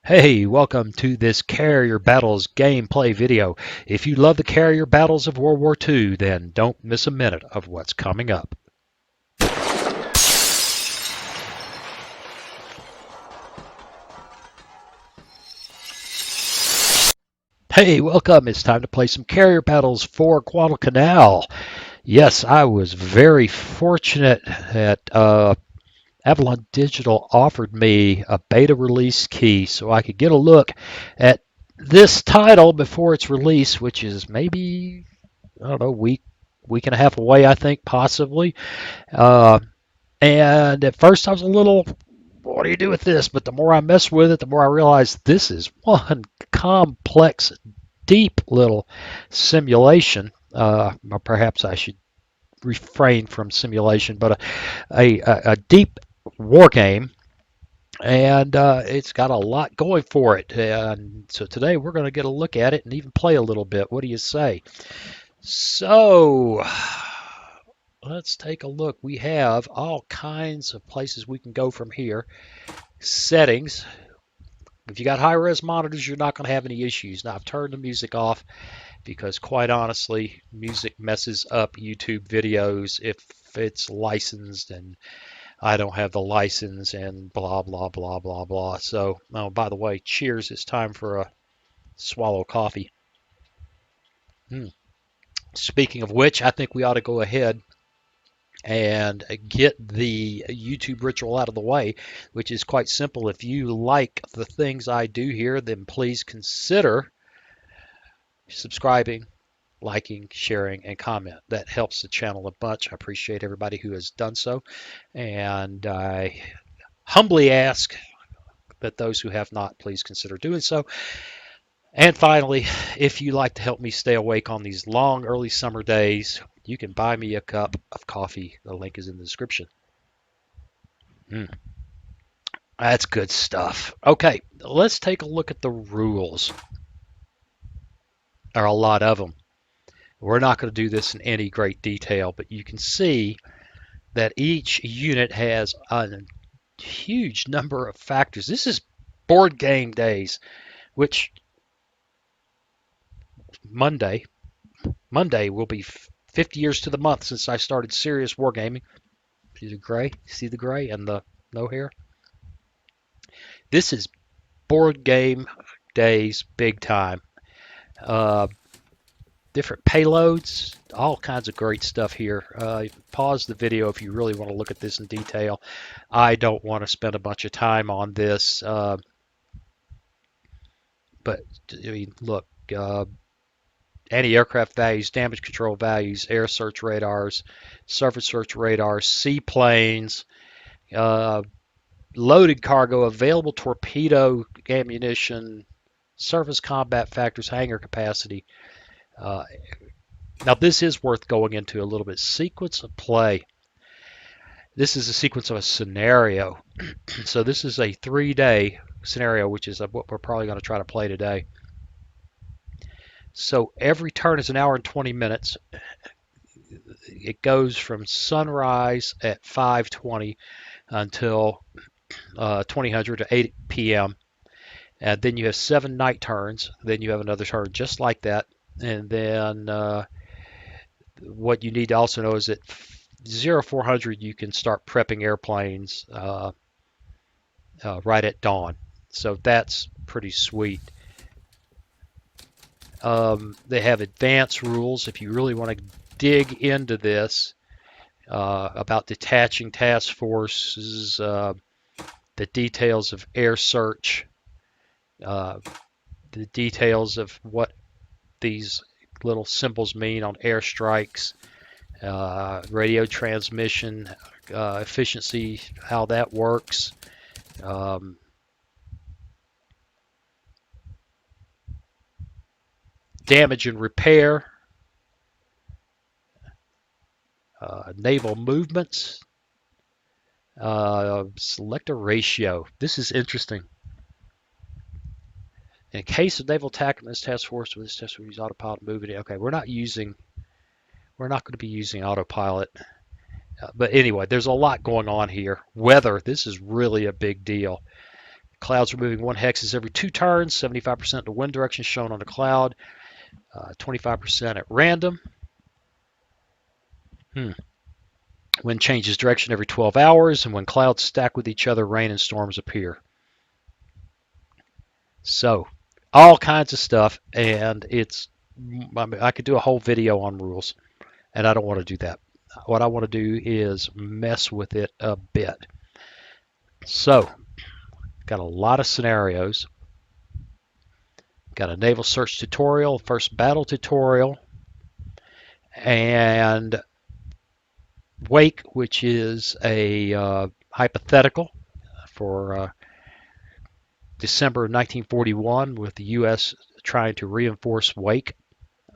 Hey, welcome to this Carrier Battles gameplay video. If you love the carrier battles of World War II, then don't miss a minute of what's coming up. Hey, welcome. It's time to play some carrier battles for Guadalcanal. Yes, I was very fortunate that Avalon Digital offered me a beta release key so I could get a look at this title before its release, which is maybe, I don't know, week and a half away, I think, possibly. Uh, and at first I was a little, what do you do with this? But the more I mess with it, the more I realize this is one complex, deep little simulation. Or perhaps I should refrain from simulation, but a deep war game. And it's got a lot going for it. And so today we're going to get a look at it and even play a little bit. What do you say? So let's take a look. We have all kinds of places we can go from here. Settings. If you got high-res monitors, you're not going to have any issues. Now, I've turned the music off because, quite honestly, music messes up YouTube videos if it's licensed and I don't have the license and blah, blah, blah, blah, blah. So, oh, by the way, cheers. It's time for a swallow coffee. Hmm. Speaking of which, I think we ought to go ahead and get the YouTube ritual out of the way, which is quite simple. If you like the things I do here, then please consider subscribing, liking, sharing, and comment. That helps the channel a bunch. I appreciate everybody who has done so, and I humbly ask that those who have not, please consider doing so. And finally, if you like to help me stay awake on these long early summer days, you can buy me a cup of coffee. The link is in the description. Mm. That's good stuff. Okay, let's take a look at the rules. There are a lot of them. We're not going to do this in any great detail, but you can see that each unit has a huge number of factors. This is board game days, which Monday will be 50 years to the month since I started serious wargaming. See the gray? See the gray and the no hair? This is board game days big time. Uh, Different payloads, all kinds of great stuff here. Pause the video if you really want to look at this in detail. I don't want to spend a bunch of time on this, but I mean, look, anti-aircraft values, damage control values, air search radars, surface search radars, seaplanes, uh, loaded cargo, available torpedo ammunition, surface combat factors, hangar capacity. Uh, Now, this is worth going into a little bit. Sequence of play. This is a sequence of a scenario. So this is a 3-day scenario, which is what we're probably going to try to play today. So every turn is an hour and 20 minutes. It goes from sunrise at 5:20 until 2000 to 8 p.m. And then you have 7 night turns. Then you have another turn just like that. And then what you need to also know is that 0400 you can start prepping airplanes right at dawn. So that's pretty sweet. They have advanced rules if you really want to dig into this about detaching task forces, the details of air search, the details of what these little symbols mean on airstrikes, radio transmission, efficiency, how that works. Damage and repair, naval movements, select a ratio. This is interesting. In case of naval attack on this task force, with this task force use autopilot moving. Okay, we're not going to be using autopilot. But anyway, there's a lot going on here. Weather, this is really a big deal. Clouds are moving 1 hexes every 2 turns, 75% the wind direction shown on the cloud, 25% at random. Wind changes direction every 12 hours, and when clouds stack with each other, rain and storms appear. So, all kinds of stuff, and I could do a whole video on rules, and I don't want to do that. What I want to do is mess with it a bit. So, got a lot of scenarios. Got a naval search tutorial, first battle tutorial, and Wake, which is a hypothetical for December of 1941 with the U.S. trying to reinforce Wake.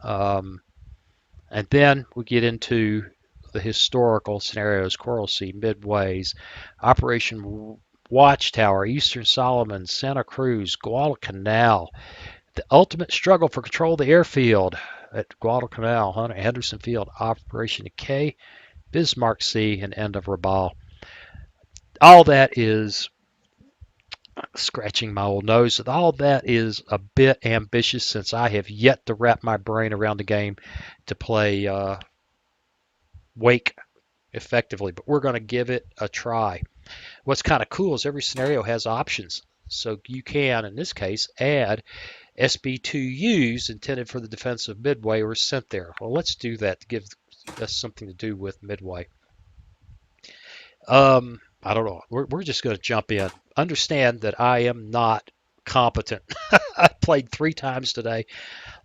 And then we get into the historical scenarios, Coral Sea, Midways, Operation Watchtower, Eastern Solomon, Santa Cruz, Guadalcanal, the ultimate struggle for control of the airfield at Guadalcanal, Henderson Field, Operation Decay, Bismarck Sea, and end of Rabaul. All that is scratching my old nose. All that is a bit ambitious since I have yet to wrap my brain around the game to play Wake effectively, but we're going to give it a try. What's kind of cool is every scenario has options. So you can, in this case, add SB2Us intended for the defense of Midway or sent there. Well, let's do that to give us something to do with Midway. I don't know. We're just going to jump in. Understand that I am not competent. I played 3 times today,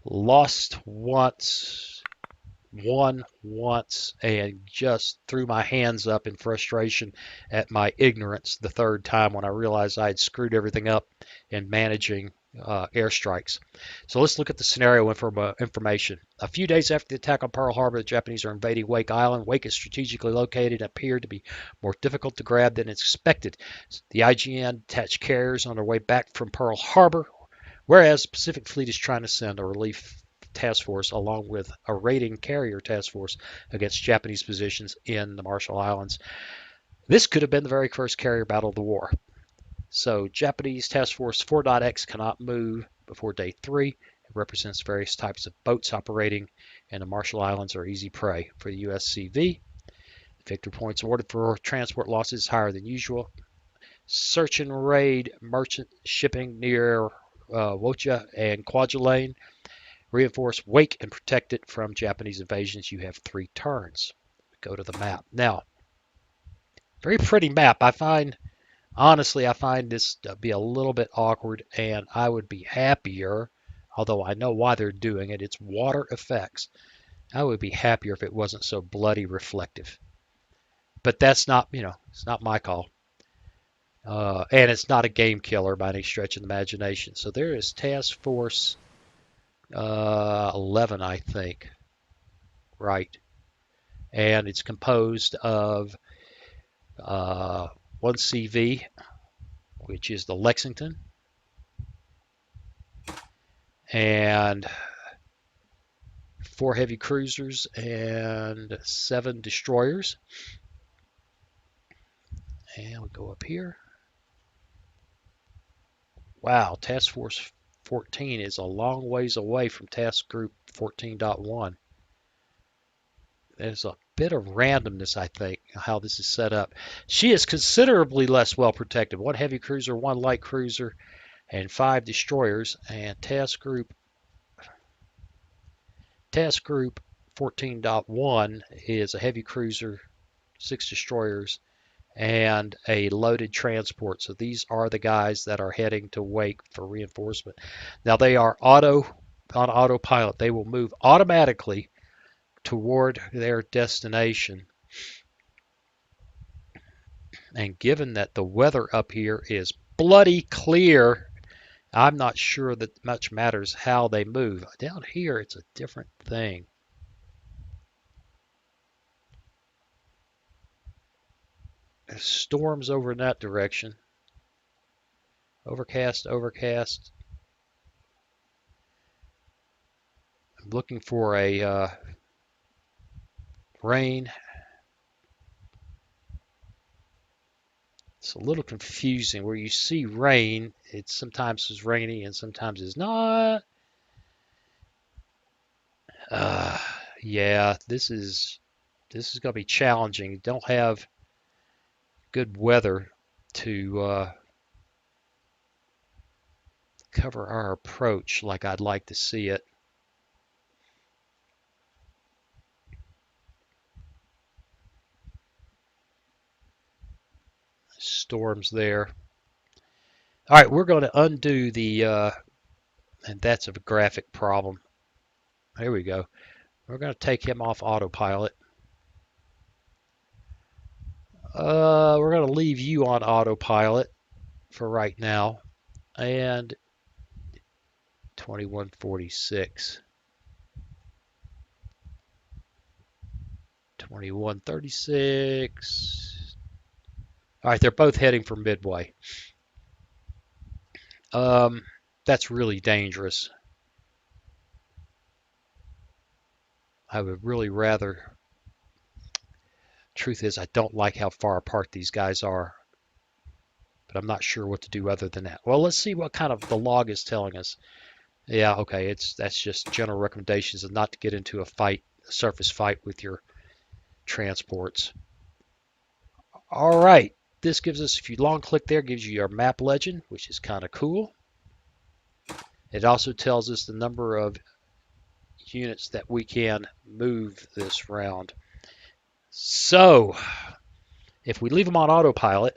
lost once, won once, and just threw my hands up in frustration at my ignorance the 3rd time when I realized I had screwed everything up in managing airstrikes. So let's look at the scenario information. A few days after the attack on Pearl Harbor, the Japanese are invading Wake Island. Wake is strategically located and appeared to be more difficult to grab than expected. The IGN attached carriers on their way back from Pearl Harbor, whereas the Pacific Fleet is trying to send a relief task force along with a raiding carrier task force against Japanese positions in the Marshall Islands. This could have been the very first carrier battle of the war. So Japanese Task Force 4.X cannot move before day 3. It represents various types of boats operating, and the Marshall Islands are easy prey for the USCV. Victory points awarded for transport losses higher than usual. Search and raid merchant shipping near Wocha and Kwajalein. Reinforce Wake and protect it from Japanese invasions. You have 3 turns. Go to the map. Now, very pretty map. Honestly, I find this to be a little bit awkward, and I would be happier, although I know why they're doing it. It's water effects. I would be happier if it wasn't so bloody reflective. But that's not, it's not my call. And it's not a game killer by any stretch of the imagination. So there is Task Force 11, I think. Right. And it's composed of 1 CV, which is the Lexington, and 4 heavy cruisers and 7 destroyers. And we'll go up here. Wow, Task Force 14 is a long ways away from Task Group 14.1. There's a bit of randomness, I think, how this is set up. She is considerably less well protected. 1 heavy cruiser, 1 light cruiser, and 5 destroyers. And Task Group 14.1 is a heavy cruiser, 6 destroyers, and a loaded transport. So these are the guys that are heading to Wake for reinforcement. Now they are on autopilot. They will move automatically toward their destination. And given that the weather up here is bloody clear, I'm not sure that much matters how they move. Down here, it's a different thing. There's storms over in that direction. Overcast, overcast. I'm looking for a rain. It's a little confusing. Where you see rain, It sometimes is rainy and sometimes is not. Uh, yeah, this is going to be challenging. Don't have good weather to cover our approach like I'd like to see it. Storms there. All right, we're going to undo and that's a graphic problem. There we go. We're going to take him off autopilot. We're going to leave you on autopilot for right now. And 2146. 2136. All right, they're both heading for Midway. Um, that's really dangerous. I would really rather. Truth is, I don't like how far apart these guys are, but I'm not sure what to do other than that. Well, let's see what kind of the log is telling us. Yeah, okay, that's just general recommendations of not to get into a fight, a surface fight with your transports. All right, this gives us, if you long click there, gives you your map legend, which is kind of cool. It also tells us the number of units that we can move this round. So, if we leave them on autopilot,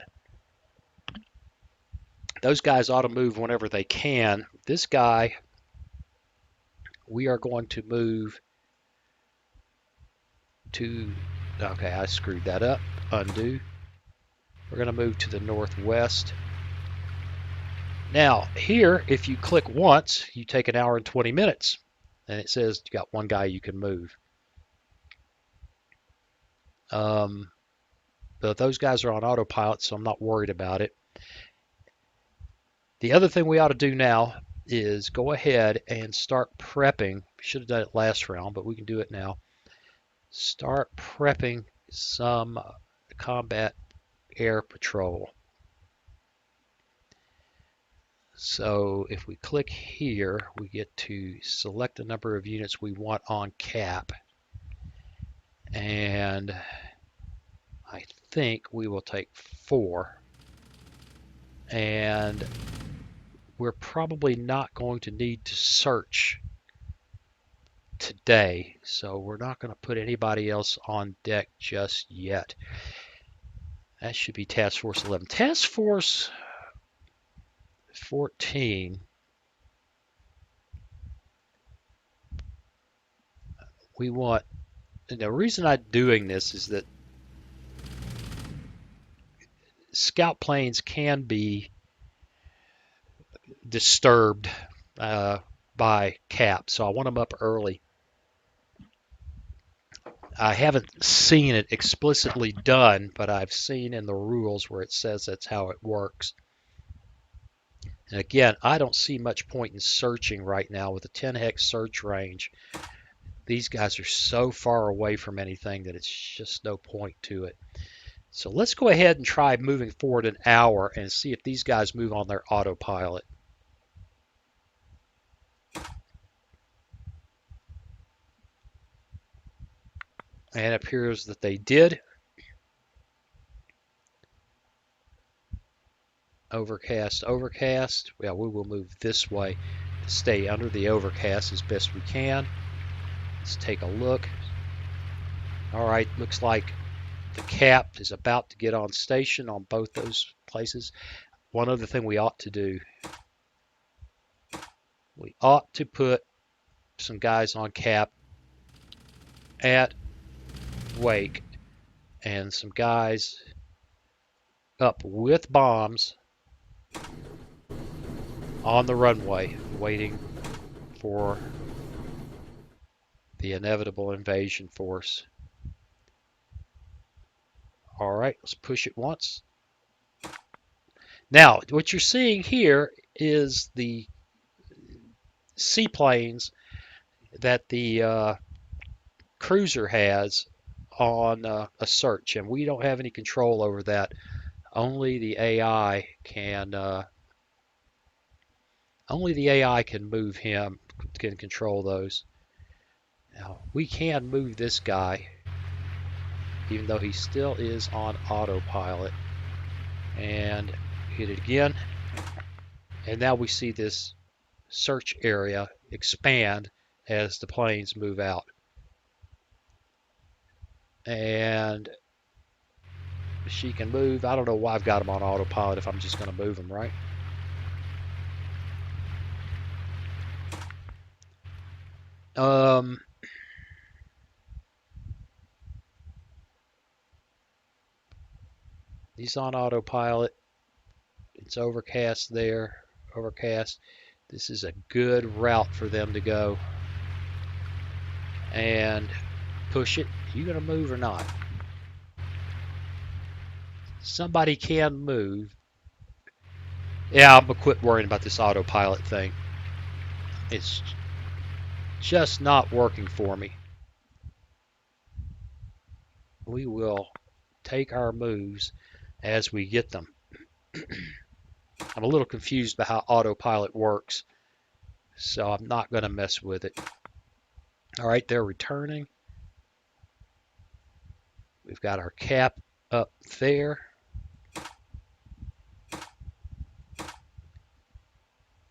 those guys ought to move whenever they can. This guy, we are going to move to, okay, I screwed that up. Undo. We're going to move to the northwest. Now, here, if you click once, you take an hour and 20 minutes. And it says you got one guy you can move. But those guys are on autopilot, so I'm not worried about it. The other thing we ought to do now is go ahead and start prepping. Should have done it last round, but we can do it now. Start prepping some combat air patrol. So if we click here, we get to select the number of units we want on cap. And I think we will take 4. And we're probably not going to need to search today, so we're not going to put anybody else on deck just yet. That should be Task Force 11. Task Force 14, we want, and the reason I'm doing this is that scout planes can be disturbed by cap, so I want them up early. I haven't seen it explicitly done, but I've seen in the rules where it says that's how it works. And again, I don't see much point in searching right now with a 10 hex search range. These guys are so far away from anything that it's just no point to it. So let's go ahead and try moving forward an hour and see if these guys move on their autopilot. And it appears that they did. Overcast, overcast. Well, we will move this way to stay under the overcast as best we can. Let's take a look. All right, looks like the cap is about to get on station on both those places. One other thing we ought to do, we ought to put some guys on cap at wake and some guys up with bombs on the runway waiting for the inevitable invasion force. All right, let's push it once. Now, what you're seeing here is the seaplanes that the cruiser has on a search, and we don't have any control over that. Only the AI can Only the AI can move him, can control those. Now, we can move this guy, even though he still is on autopilot. And hit it again. And now we see this search area expand as the planes move out. And she can move. I don't know why I've got him on autopilot if I'm just going to move him, right? He's on autopilot. It's overcast there. Overcast. This is a good route for them to go. And push it. You going to move or not? Somebody can move. Yeah, I'm gonna quit worrying about this autopilot thing. It's just not working for me. We will take our moves as we get them. I'm a little confused about how autopilot works, so I'm not going to mess with it. All right, they're returning. We've got our cap up there.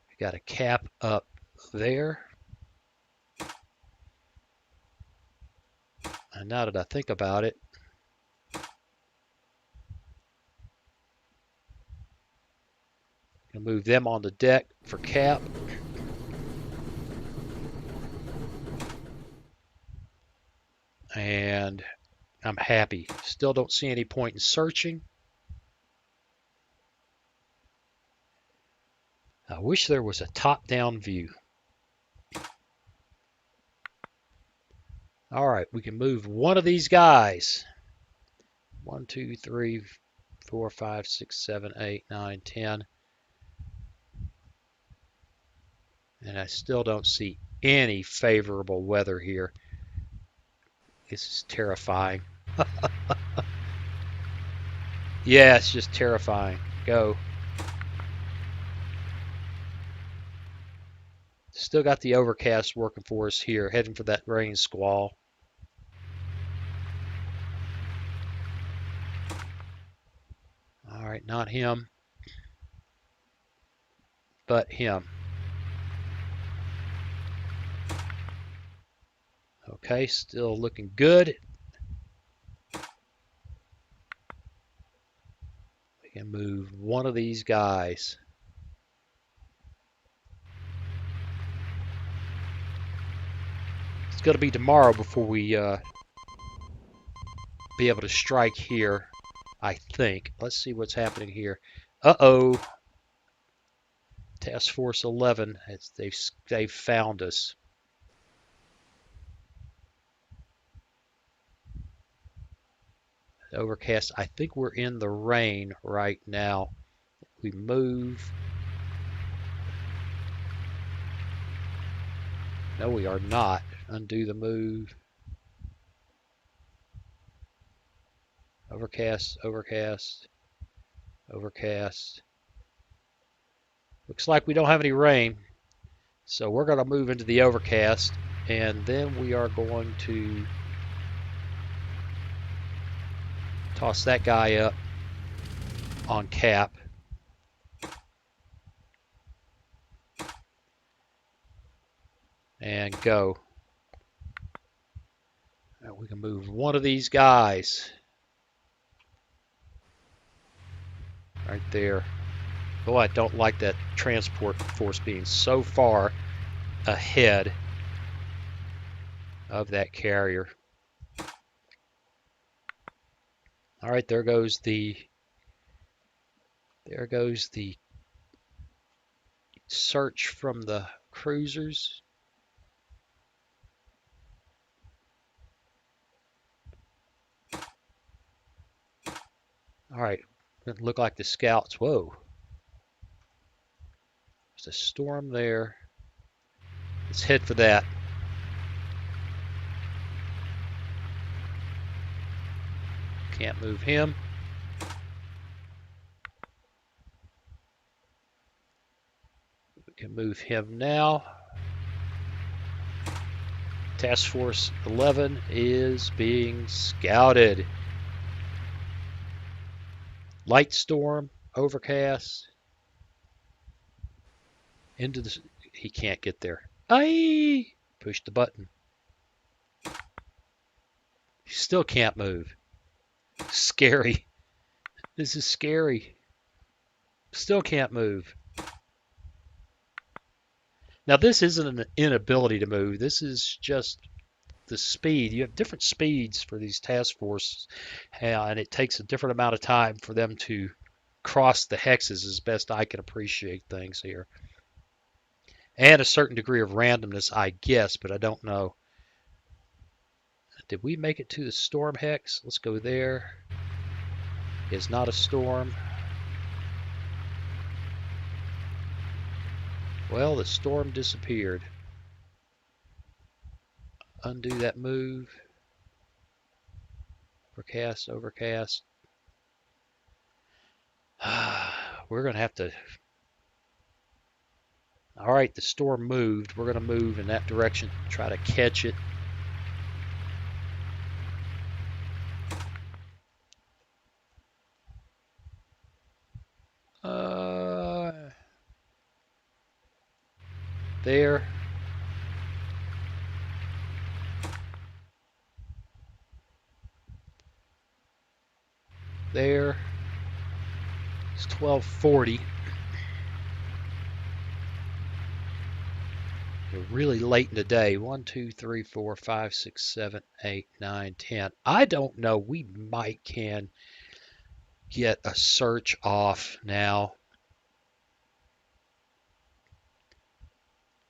We've got a cap up there. And now that I think about it, I'm going to move them on the deck for cap. And I'm happy. Still don't see any point in searching. I wish there was a top-down view. All right, we can move one of these guys. 1, 2, 3, 4, 5, 6, 7, 8, 9, 10. And I still don't see any favorable weather here. This is terrifying. Yeah, it's just terrifying. Go. Still got the overcast working for us here, heading for that rain squall. All right, not him, but him. Okay, still looking good. We can move one of these guys. It's going to be tomorrow before we be able to strike here, I think. Let's see what's happening here. Uh-oh. Task Force 11, they've found us. Overcast. I think we're in the rain right now. We move. No, we are not. Undo the move. Overcast, overcast, overcast. Looks like we don't have any rain. So we're going to move into the overcast, and then we are going to toss that guy up on cap. And go. Now we can move one of these guys. Right there. Oh, I don't like that transport force being so far ahead of that carrier. All right, there goes the search from the cruisers. All right, doesn't look like the scouts. Whoa. There's a storm there. Let's head for that. Can't move him. We can move him now. Task Force 11 is being scouted. Light storm, overcast. Into the... He can't get there. Aye! Push the button. He still can't move. Scary. This is scary. Still can't move. Now this isn't an inability to move. This is just the speed. You have different speeds for these task forces, and it takes a different amount of time for them to cross the hexes as best I can appreciate things here. And a certain degree of randomness, I guess, but I don't know. Did we make it to the storm hex? Let's go there. It's not a storm. Well, the storm disappeared. Undo that move. Overcast, overcast. We're going to have to... All right, the storm moved. We're going to move in that direction, try to catch it. There. There. It's 12:40. You're really late in the day. 1, 2, 3, 4, 5, 6, 7, 8, 9, 10. I don't know. We might can get a search off now.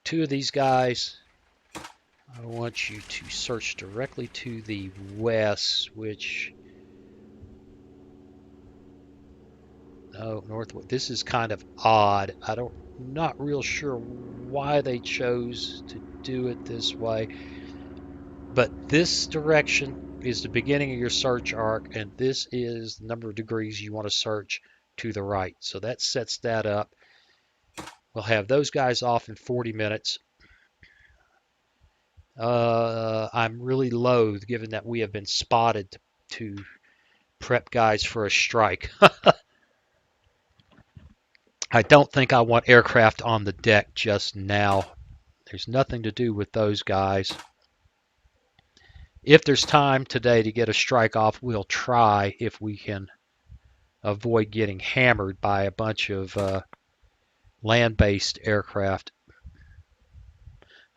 Two of these guys, I want you to search directly to the west, which... Oh, northwest. This is kind of odd. Not real sure why they chose to do it this way. But this direction is the beginning of your search arc, and this is the number of degrees you want to search to the right. So that sets that up. We'll have those guys off in 40 minutes. I'm really loath, given that we have been spotted, to prep guys for a strike. I don't think I want aircraft on the deck just now. There's nothing to do with those guys. If there's time today to get a strike off, we'll try if we can avoid getting hammered by a bunch of land-based aircraft.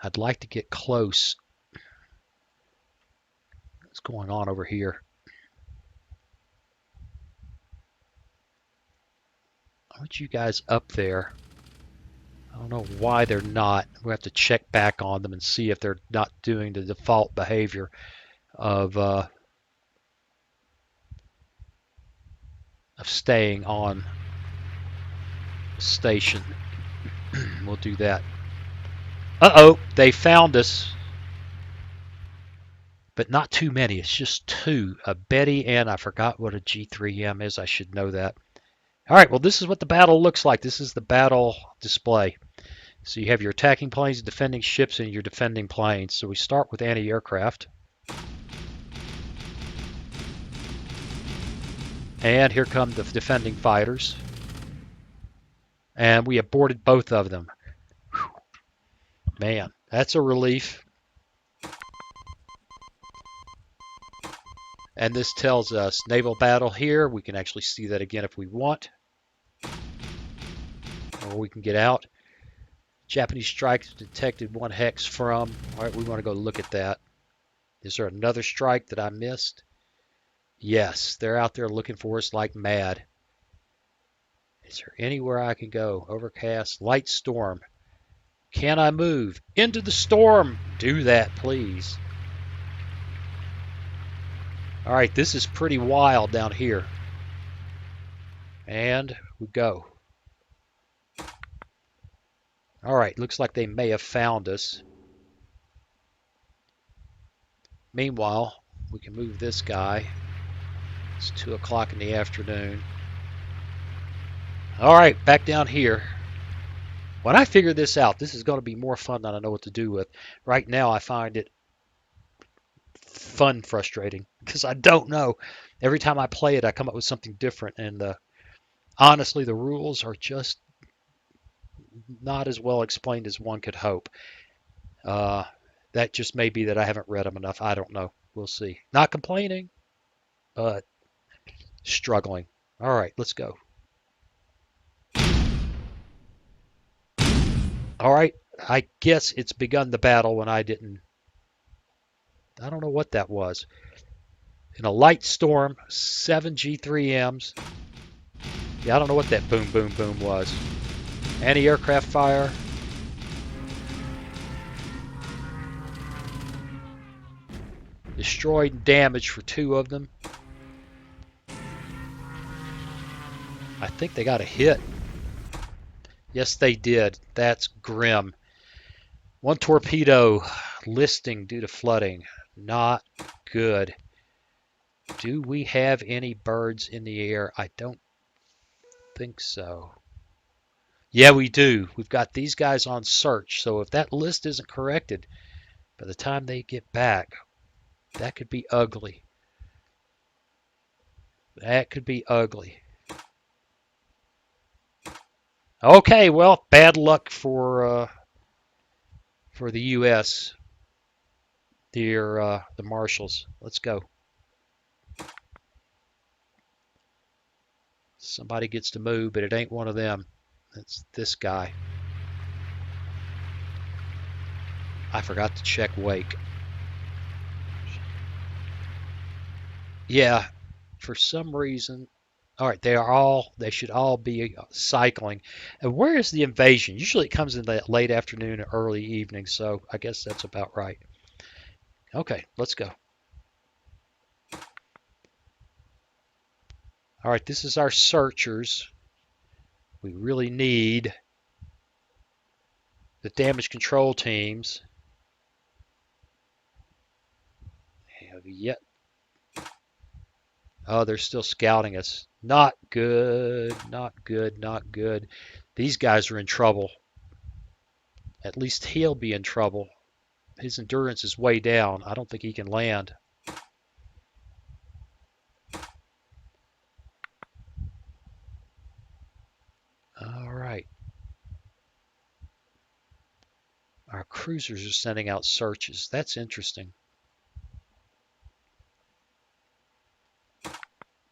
I'd like to get close. What's going on over here? Aren't you guys up there? I don't know why they're not. We have to check back on them and see if they're not doing the default behavior of staying on station. We'll do that. Uh-oh, they found us. But not too many. It's just two. A Betty and I forgot what a G3M is. I should know that. All right, well, this is what the battle looks like. This is the battle display. So you have your attacking planes, defending ships, and your defending planes. So we start with anti-aircraft. And here come the defending fighters. And we aborted both of them. Whew. Man, that's a relief. And this tells us naval battle here. We can actually see that again if we want. Or we can get out. Japanese strikes detected 1 hex from. All right, we want to go look at that. Is there another strike that I missed? Yes, they're out there looking for us like mad. Is there anywhere I can go? Overcast, light storm. Can I move? Into the storm! Do that, please. All right, this is pretty wild down here. And we go. All right, looks like they may have found us. Meanwhile, we can move this guy. It's 2 o'clock in the afternoon. All right, back down here. When I figure this out, this is going to be more fun than I know what to do with. Right now, I find it fun frustrating because I don't know. Every time I play it, I come up with something different, and honestly, the rules are just not as well explained as one could hope. Uh, that just may be that I haven't read them enough. I don't know. We'll see. Not complaining, but struggling. All right, let's go. All right, I guess it's begun the battle when I didn't. I don't know what that was. In a light storm, 7 G3Ms. Yeah, I don't know what that boom, boom, boom was. Anti-aircraft fire. Destroyed and damaged for 2 of them. I think they got a hit. Yes, they did. That's grim. 1 torpedo listing due to flooding. Not good. Do we have any birds in the air? I don't think so. Yeah, we do. We've got these guys on search. So if that list isn't corrected, by the time they get back, that could be ugly. That could be ugly. Okay, well, bad luck for the U.S. The Marshals. Let's go. Somebody gets to move, but it ain't one of them. It's this guy. I forgot to check wake. Yeah, for some reason. All right, they should all be cycling. And where is the invasion? Usually it comes in the late afternoon or early evening, so I guess that's about right. Okay, let's go. All right, this is our searchers. We really need the damage control teams. Have yet. Oh, they're still scouting us. Not good, not good, not good. These guys are in trouble. At least he'll be in trouble. His endurance is way down. I don't think he can land. All right. Our cruisers are sending out searches. That's interesting.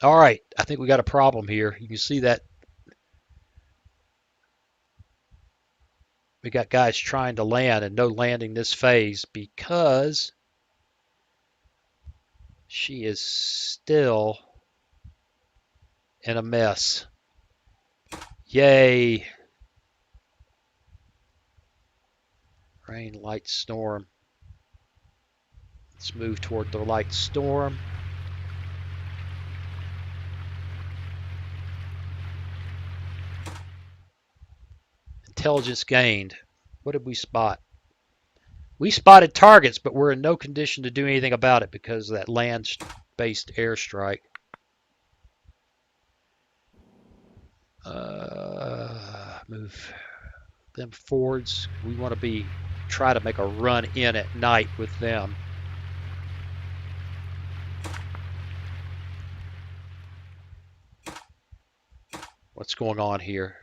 All right. I think we got a problem here. You can see that we got guys trying to land and no landing this phase because she is still in a mess. Yay. Rain, light, storm. Let's move toward the light storm. Intelligence gained. What did we spot? We spotted targets, but we're in no condition to do anything about it because of that land-based airstrike. Move them forwards. We want to try to make a run in at night with them. What's going on here?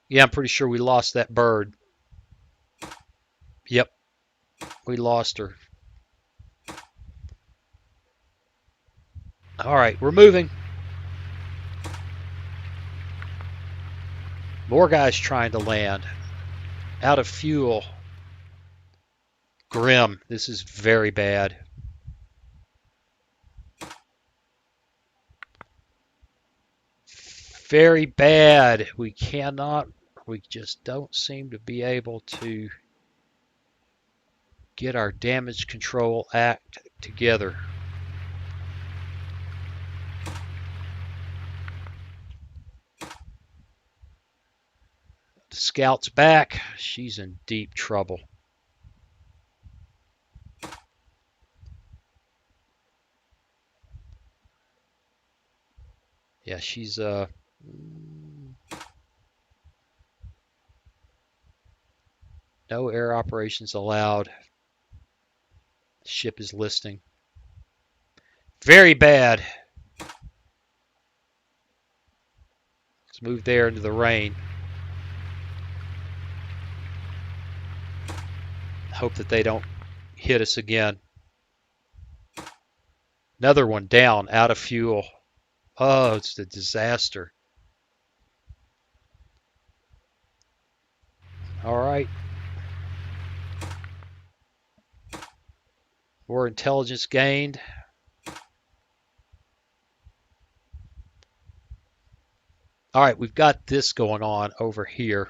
Yeah, I'm pretty sure we lost that bird. Yep, we lost her. All right, we're moving. More guys trying to land. Out of fuel. Grim. This is very bad. Very bad. We just don't seem to be able to get our damage control act together. The scout's back. She's in deep trouble. Yeah, she's No air operations allowed. Ship is listing. Very bad. Let's move there into the rain. Hope that they don't hit us again. Another one down, out of fuel. Oh, it's a disaster. All right. More intelligence gained. All right, we've got this going on over here.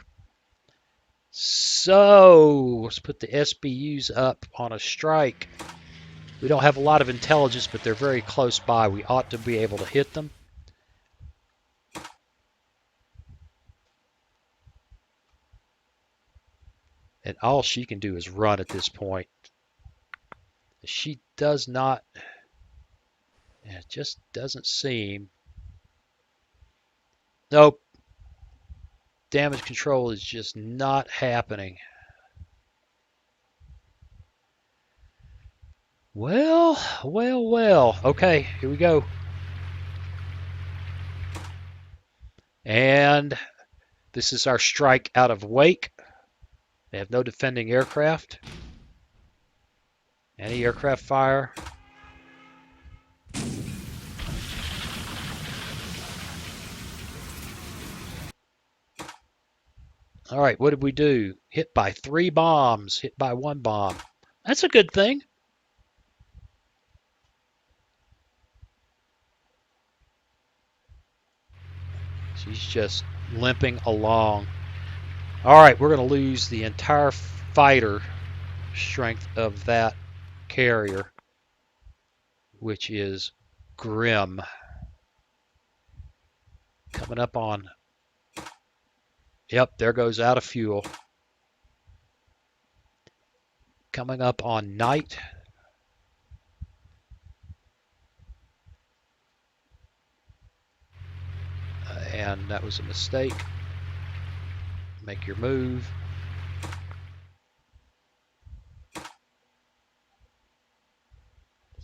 So let's put the SBUs up on a strike. We don't have a lot of intelligence, but they're very close by. We ought to be able to hit them. And all she can do is run at this point. She does not, it just doesn't seem. Nope. Damage control is just not happening. Well. Okay, here we go. And this is our strike out of wake. They have no defending aircraft. Anti-aircraft fire. All right, what did we do? Hit by 3 bombs, hit by 1 bomb. That's a good thing. She's just limping along. All right, we're going to lose the entire fighter strength of that carrier, which is grim. Coming up on, yep, there goes out of fuel. Coming up on night. And that was a mistake. Make your move.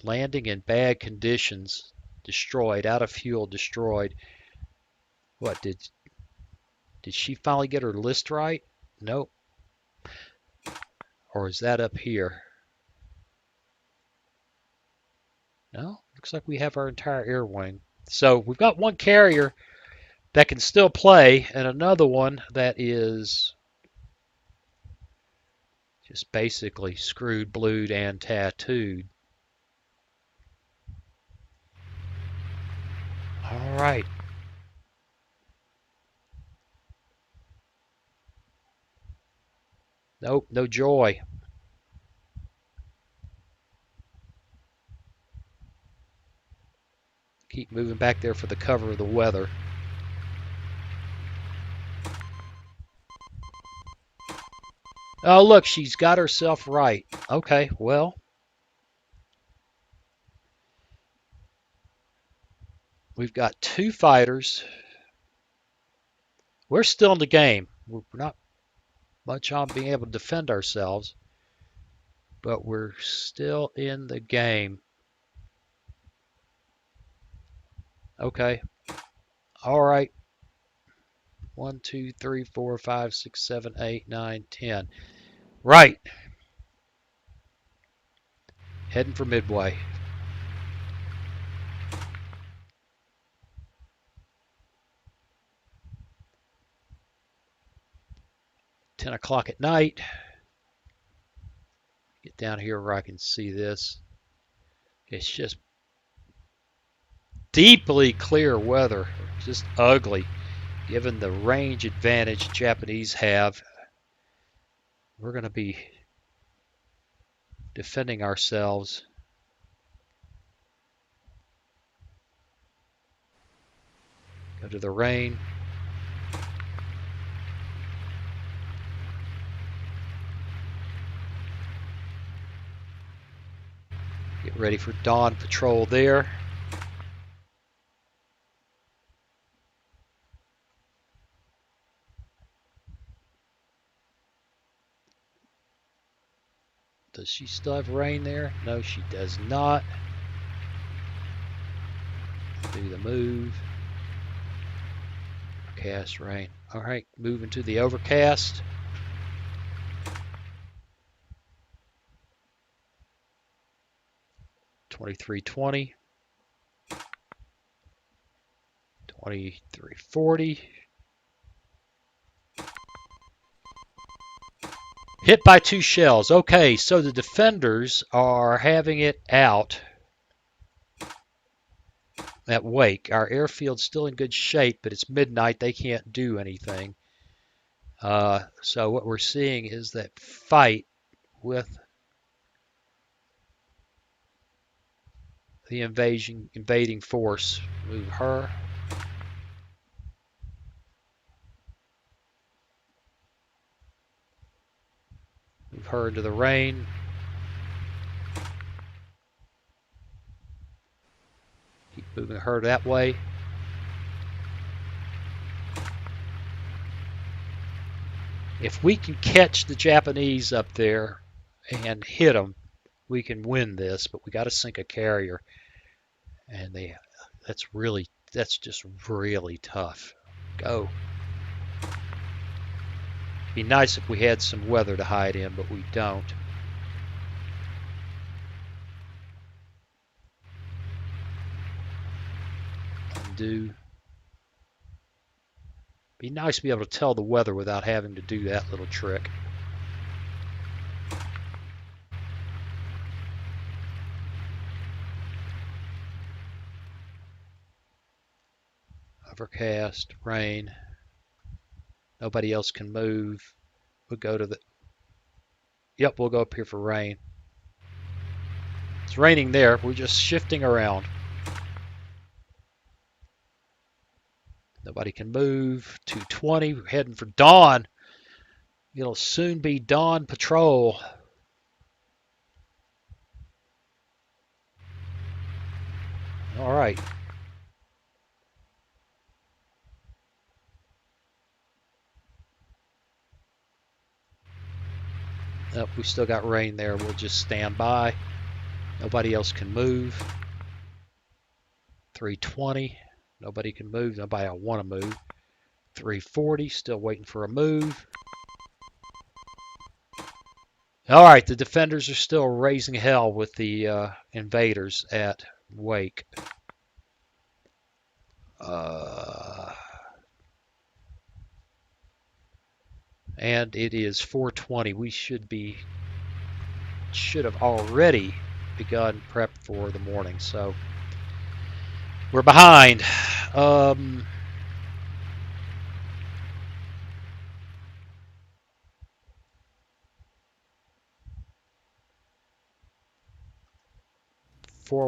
Landing in bad conditions. Destroyed, out of fuel, destroyed. What, did she finally get her list right? Nope. Or is that up here? No, looks like we have our entire air wing. So we've got one carrier that can still play and another one that is just basically screwed, blued, and tattooed. All right. Nope, no joy. Keep moving back there for the cover of the weather. Oh, look, she's got herself right. Okay, well. We've got 2 fighters. We're still in the game. We're not much on being able to defend ourselves, but we're still in the game. Okay. All right. 1, 2, 3, 4, 5, 6, 7, 8, 9, 10. Right. Heading for Midway. $10 at night. Get down here where I can see this. It's just deeply clear weather. Just ugly. Given the range advantage Japanese have, we're going to be defending ourselves. Go to the rain. Get ready for dawn patrol there. Does she still have rain there? No, she does not. Do the move. Cast rain. All right, moving to the overcast. $23.20. $23.40. Hit by 2 shells. Okay, so the defenders are having it out at Wake. Our airfield's still in good shape, but it's midnight. They can't do anything. So what we're seeing is that fight with the invading force. Move her. Move her into the rain. Keep moving her that way. If we can catch the Japanese up there and hit them, we can win this, but we got to sink a carrier. And that's just really tough. Go. Be nice if we had some weather to hide in, but we don't. Undo. Be nice to be able to tell the weather without having to do that little trick. Overcast, rain. Nobody else can move. We'll go to the... Yep, we'll go up here for rain. It's raining there. We're just shifting around. Nobody can move. 2:20. We're heading for dawn. It'll soon be dawn patrol. All right. Oh, we still got rain there. We'll just stand by. Nobody else can move. 3:20. Nobody can move. Nobody want to move. 3:40. Still waiting for a move. All right. The defenders are still raising hell with the invaders at Wake. And it is 4:20. We should have already begun prep for the morning. So we're behind. 4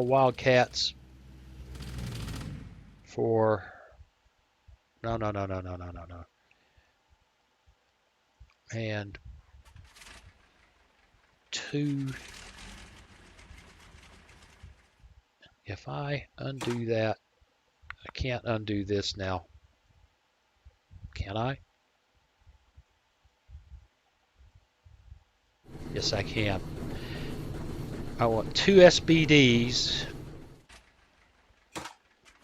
Wildcats for no. And 2. If I undo that, I can't undo this now. Can I? Yes, I can. I want 2 SBDs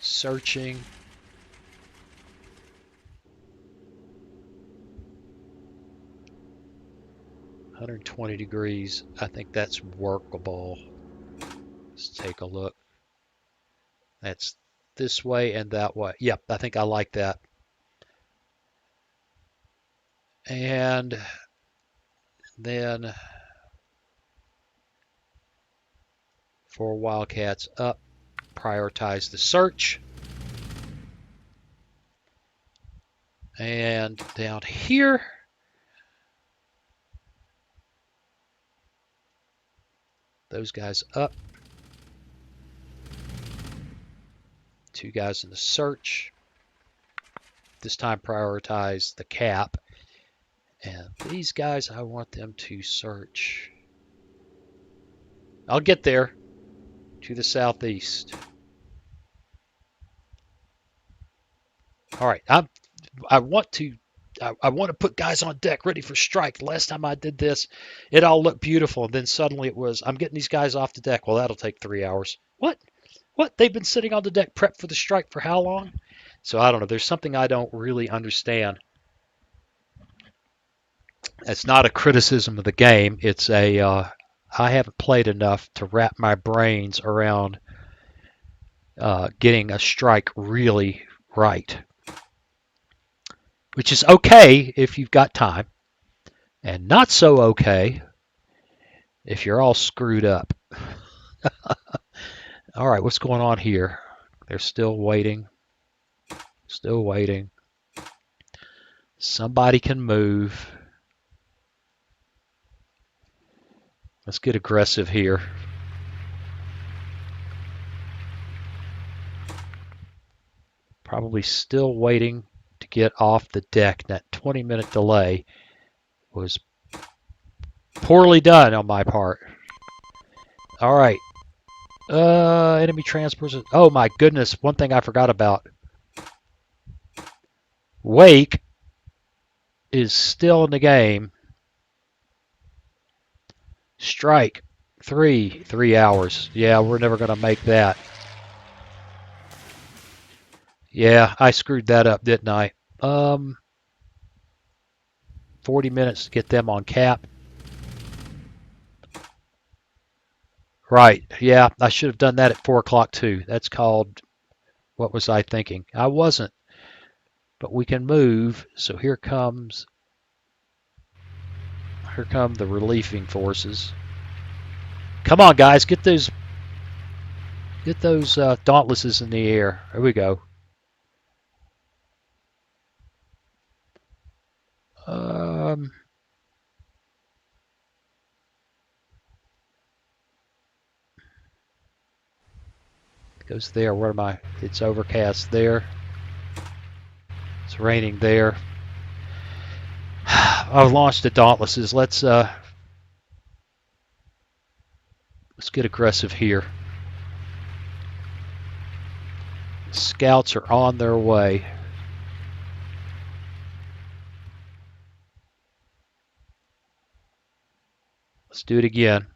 searching. $120. I think that's workable. Let's take a look. That's this way and that way. Yep, I think I like that. And then 4 Wildcats up. Prioritize the search. And down here, those guys up. 2 guys in the search. This time prioritize the cap. And these guys, I want them to search. I'll get there. To the southeast. All right. I want to I want to put guys on deck ready for strike. The last time I did this, it all looked beautiful. And then suddenly it was, I'm getting these guys off the deck. Well, that'll take 3 hours. What? What? They've been sitting on the deck prepped for the strike for how long? So I don't know. There's something I don't really understand. It's not a criticism of the game. It's I haven't played enough to wrap my brains around getting a strike really right, which is okay if you've got time, and not so okay if you're all screwed up. All right, what's going on here? They're still waiting. Still waiting. Somebody can move. Let's get aggressive here. Probably still waiting to get off the deck. That 20-minute delay was poorly done on my part. All right. Enemy transports. Oh my goodness, one thing I forgot about. Wake is still in the game. Strike. 3 hours. Yeah, we're never going to make that. Yeah, I screwed that up, didn't I? 40 minutes to get them on cap. Right. Yeah, I should have done that at 4 o'clock too. That's called, what was I thinking? I wasn't. But we can move. So here come the relieving forces. Come on, guys, get those dauntlesses in the air. Here we go. Goes there. Where am I? It's overcast there. It's raining there. I've launched the dauntlesses. Let's get aggressive here. Scouts are on their way. Let's do it again.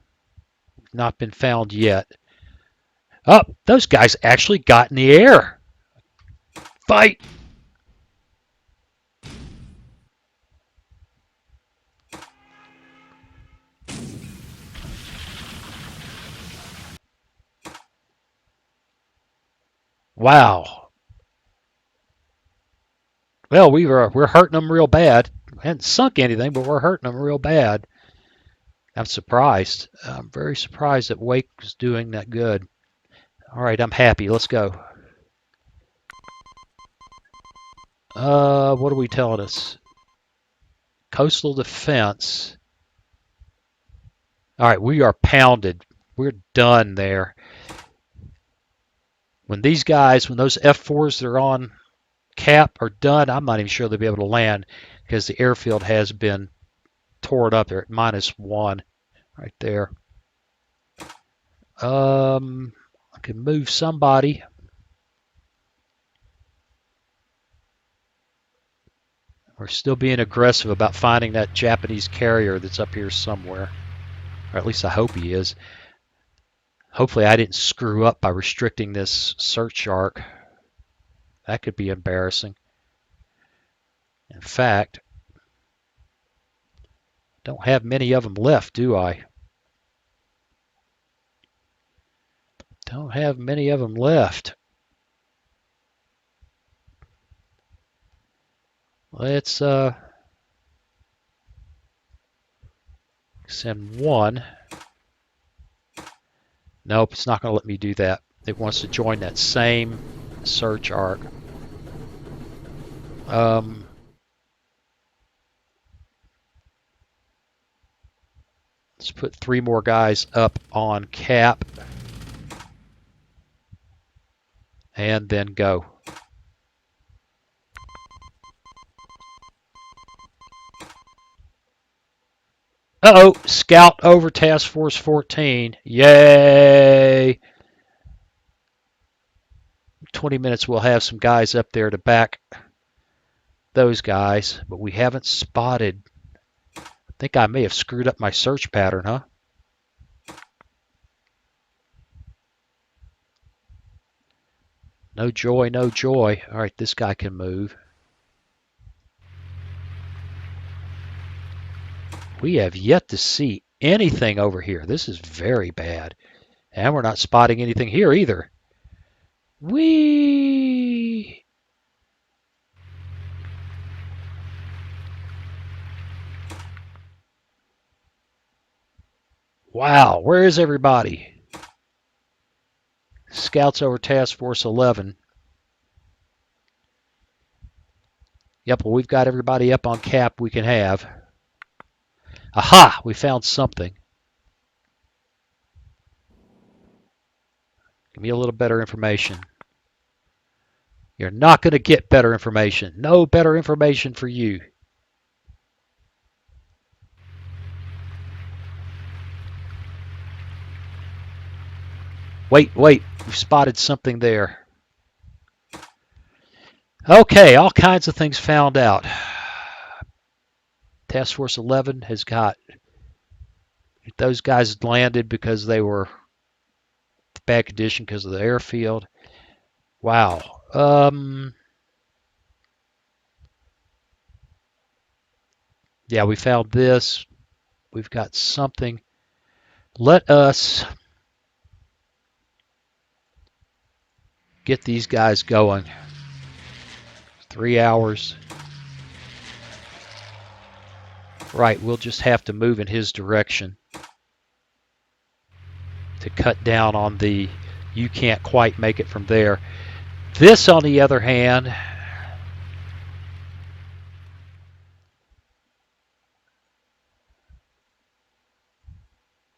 Not been found yet. Oh, those guys actually got in the air. Fight! Wow. Well, we're hurting them real bad. We hadn't sunk anything, but we're hurting them real bad. I'm surprised. I'm very surprised that Wake was doing that good. All right, I'm happy. Let's go. What are we telling us? Coastal defense. All right, we are pounded. We're done there. When those F4s that are on cap are done, I'm not even sure they'll be able to land because the airfield has been torn up. They're at -1 right there. I can move somebody. We're still being aggressive about finding that Japanese carrier that's up here somewhere. Or at least I hope he is. Hopefully I didn't screw up by restricting this search arc. That could be embarrassing. In fact, don't have many of them left, do I? Don't have many of them left. Let's send one. Nope, it's not going to let me do that. It wants to join that same search arc. Let's put 3 more guys up on cap. And then go. Uh-oh, scout over Task Force 14. Yay! 20 minutes we'll have some guys up there to back those guys, but we haven't spotted. I think I may have screwed up my search pattern, huh? No joy, no joy. All right, this guy can move. We have yet to see anything over here. This is very bad. And we're not spotting anything here either. Whee! Wow, where is everybody? Scouts over Task Force 11. Yep, well, we've got everybody up on cap we can have. Aha! We found something. Give me a little better information. You're not going to get better information. No better information for you. Wait, wait. We've spotted something there. Okay, all kinds of things found out. Task Force 11 has got those guys landed because they were bad condition because of the airfield. Wow. Yeah, we found this. We've got something. Let us get these guys going. 3 hours. Right, we'll just have to move in his direction to cut down on the you can't quite make it from there. This, on the other hand,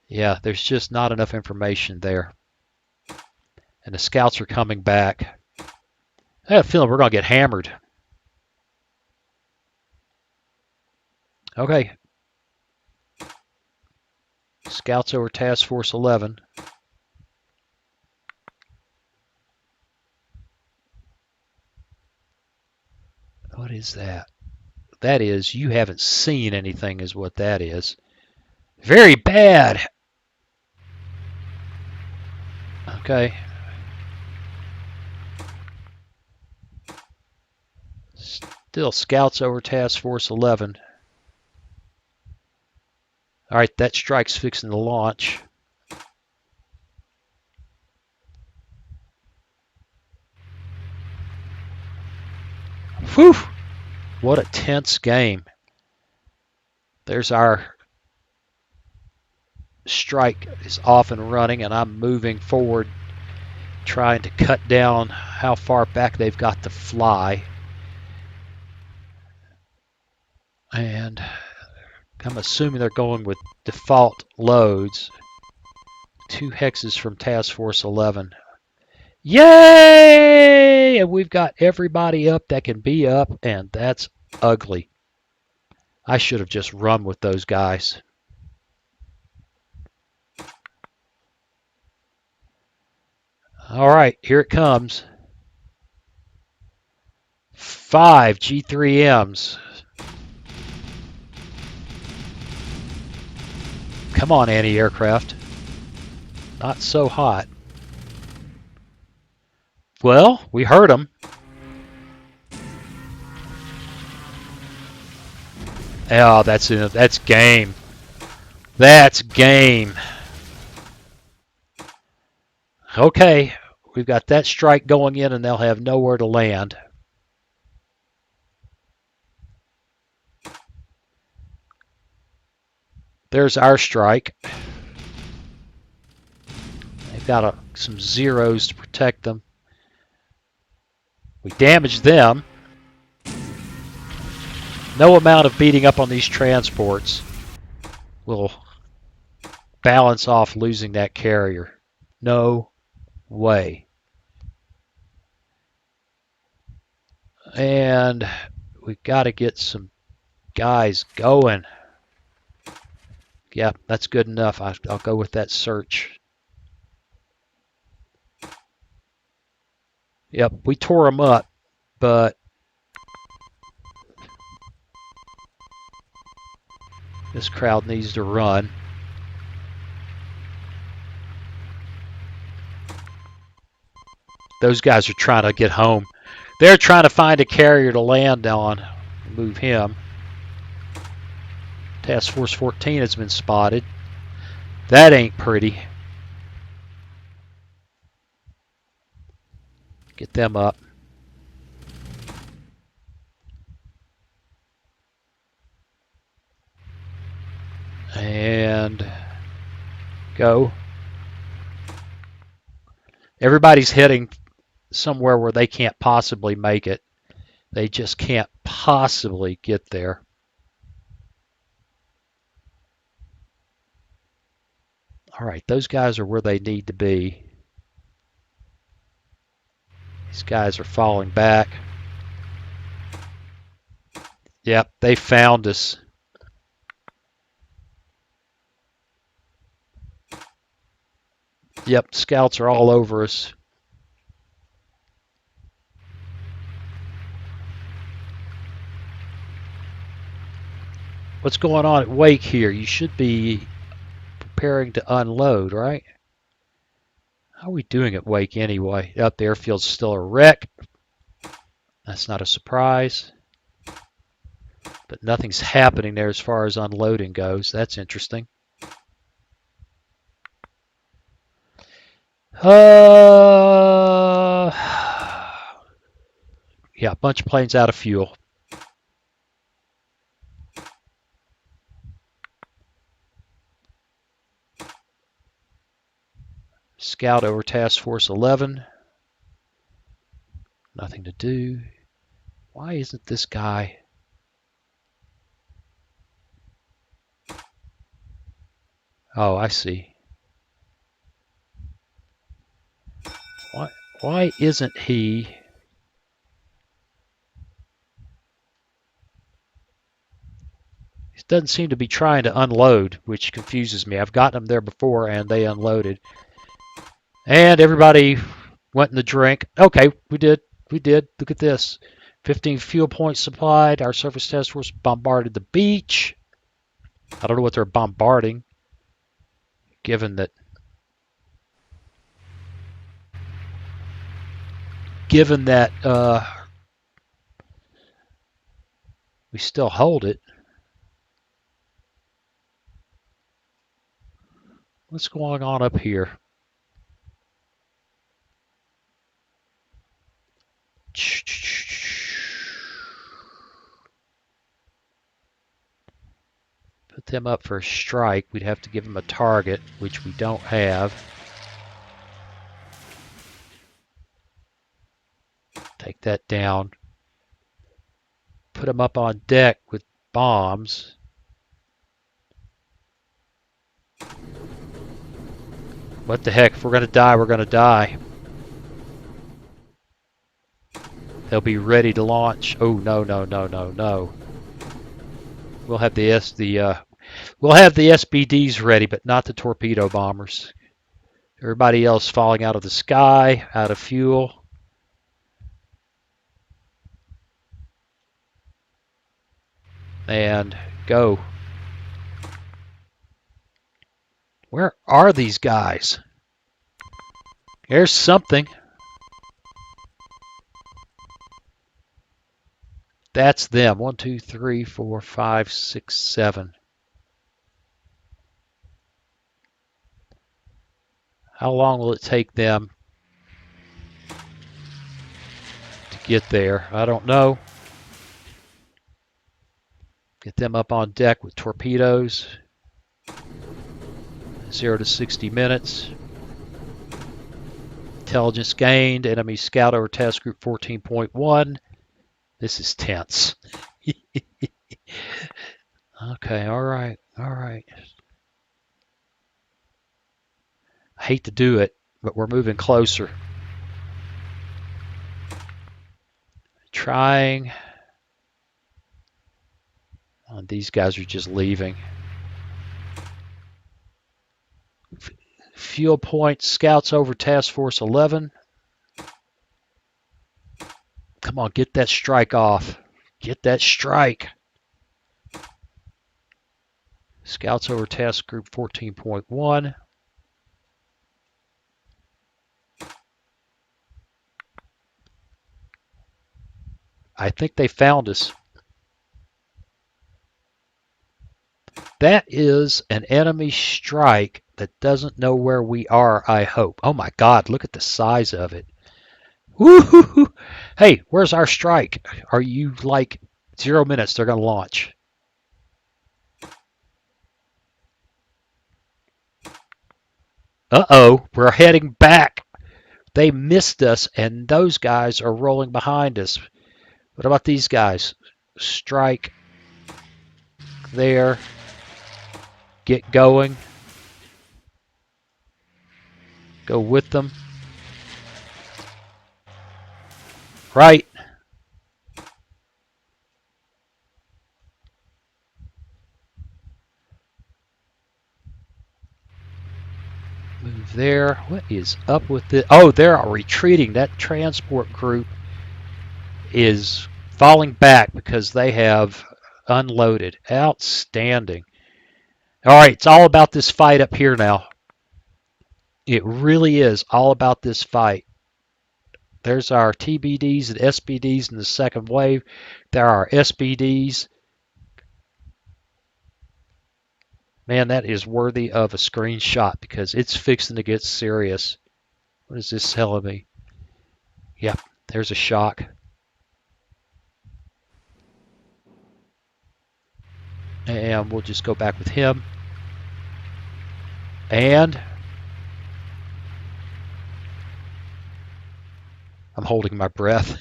yeah, there's just not enough information there. And the scouts are coming back. I have a feeling we're going to get hammered. Okay. Scouts over Task Force 11. What is that? That is, you haven't seen anything is what that is. Very bad. Okay. Still scouts over Task Force 11. All right, that strike's fixing to launch. Whew! What a tense game. There's our strike is off and running, and I'm moving forward trying to cut down how far back they've got to fly. And I'm assuming they're going with default loads. 2 hexes from Task Force 11. Yay! And we've got everybody up that can be up, and that's ugly. I should have just run with those guys. All right, here it comes. 5 G3Ms. Come on, anti-aircraft. Not so hot. Well, we heard them. Oh, that's game. That's game. Okay, we've got that strike going in, and they'll have nowhere to land. There's our strike. They've got some zeros to protect them. We damaged them. No amount of beating up on these transports will balance off losing that carrier. No way. And we've got to get some guys going. Yeah, that's good enough. I'll go with that search. Yep, we tore them up, but This crowd needs to run. Those guys are trying to get home. They're trying to find a carrier to land on. Move him. Task Force 14 has been spotted. That ain't pretty. Get them up. And go. Everybody's heading somewhere where they can't possibly make it. They just can't possibly get there. All right, those guys are where they need to be. These guys are falling back. Yep, they found us. Yep, scouts are all over us. What's going on at Wake here? You should be preparing to unload, right? How are we doing at Wake anyway? Up the airfield's still a wreck. That's not a surprise. But nothing's happening there as far as unloading goes. That's interesting. Yeah, a bunch of planes out of fuel. Scout over Task Force 11. Nothing to do. Why isn't this guy? Oh, I see. Why isn't he? He doesn't seem to be trying to unload, which confuses me. I've gotten them there before and they unloaded. And everybody went in the drink. Okay, we did. Look at this. 15 fuel points supplied. Our surface task force bombarded the beach. I don't know what they're bombarding, given that we still hold it. What's going on up here? Put them up for a strike. We'd have to give them a target, which we don't have. Take that down. Put them up on deck with bombs. What the heck? If we're going to die, we're going to die. They'll be ready to launch. Oh, no. We'll have the SBDs ready, but not the torpedo bombers. Everybody else falling out of the sky, out of fuel. And go. Where are these guys? There's something. That's them. 1, 2, 3, 4, 5, 6, 7. How long will it take them to get there? I don't know. Get them up on deck with torpedoes. 0 to 60 minutes. Intelligence gained. Enemy scout over task group 14.1. This is tense. Okay, all right. I hate to do it, but we're moving closer. Trying. Oh, these guys are just leaving. Fuel point, scouts over task force 11. Come on, get that strike off. Get that strike. Scouts over task group 14.1. I think they found us. That is an enemy strike that doesn't know where we are, I hope. Oh my God, look at the size of it. Woo-hoo-hoo. Hey, where's our strike? Are you like 0 minutes? They're going to launch. Uh-oh, we're heading back. They missed us, and those guys are rolling behind us. What about these guys? Strike there. Get going. Go with them. Right. Move there. What is up with it? Oh, they're retreating. That transport group is falling back because they have unloaded. Outstanding. All right, it's all about this fight up here now. It really is all about this fight. There's our TBDs and SBDs in the second wave. There are SBDs. Man, that is worthy of a screenshot because it's fixing to get serious. What is this telling me? Yep, there's a shock. And we'll just go back with him. And I'm holding my breath.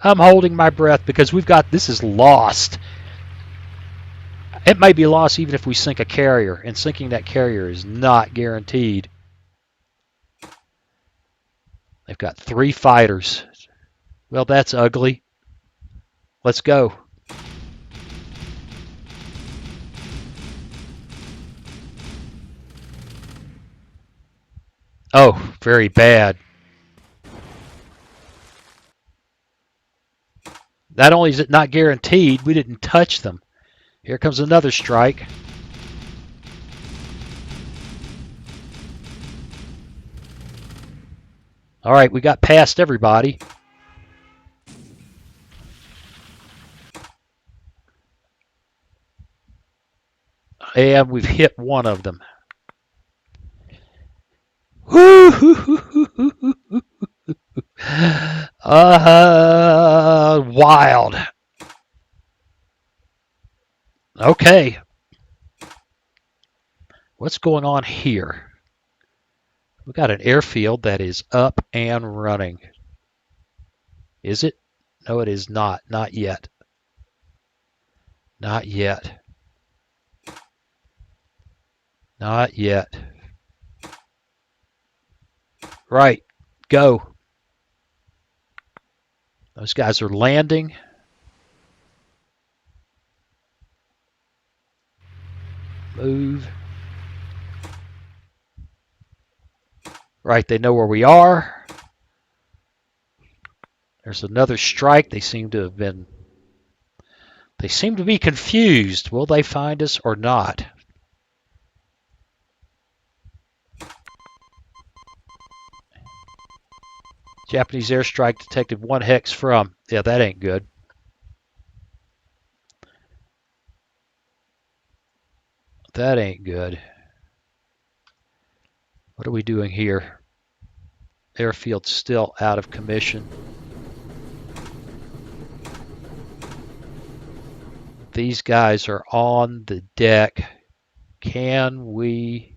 I'm holding my breath because we've got, this is lost. It may be lost even if we sink a carrier, and sinking that carrier is not guaranteed. They've got 3 fighters. Well, that's ugly. Let's go. Oh, very bad. Not only is it not guaranteed, we didn't touch them. Here comes another strike. All right, we got past everybody. And we've hit one of them. Wild. Okay. What's going on here? We've got an airfield that is up and running. Is it? No, it is not. Not yet. Not yet. Not yet. Right. Go. Those guys are landing. Move. Right, they know where we are. There's another strike. They seem to be confused. Will they find us or not? Japanese airstrike detected 1 hex from. Yeah, that ain't good. That ain't good. What are we doing here? Airfield's still out of commission. These guys are on the deck. Can we...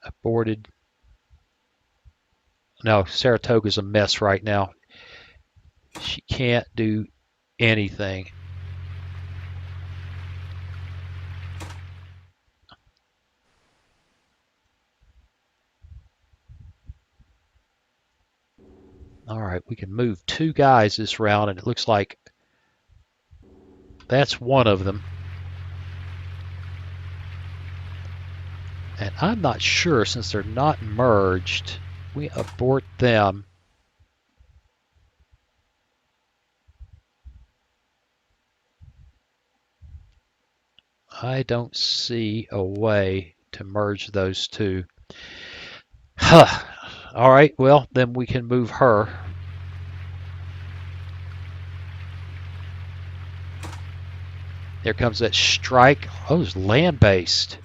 Aborted. No, Saratoga's a mess right now. She can't do anything. All right, we can move 2 guys this round, and it looks like that's one of them. And I'm not sure, since they're not merged, we abort them. I don't see a way to merge those two. Huh. All right, well, then we can move her. There comes that strike. Oh, it's land-based.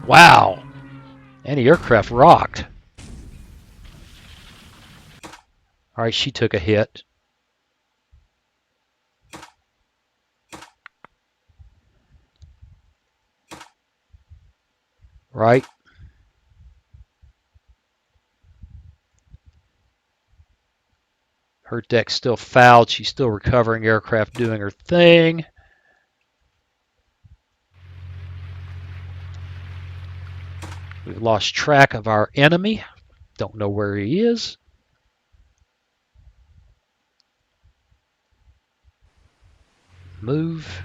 Wow. Anti-aircraft rocked. All right, she took a hit. Right. Her deck's still fouled. She's still recovering aircraft doing her thing. We've lost track of our enemy. Don't know where he is. Move.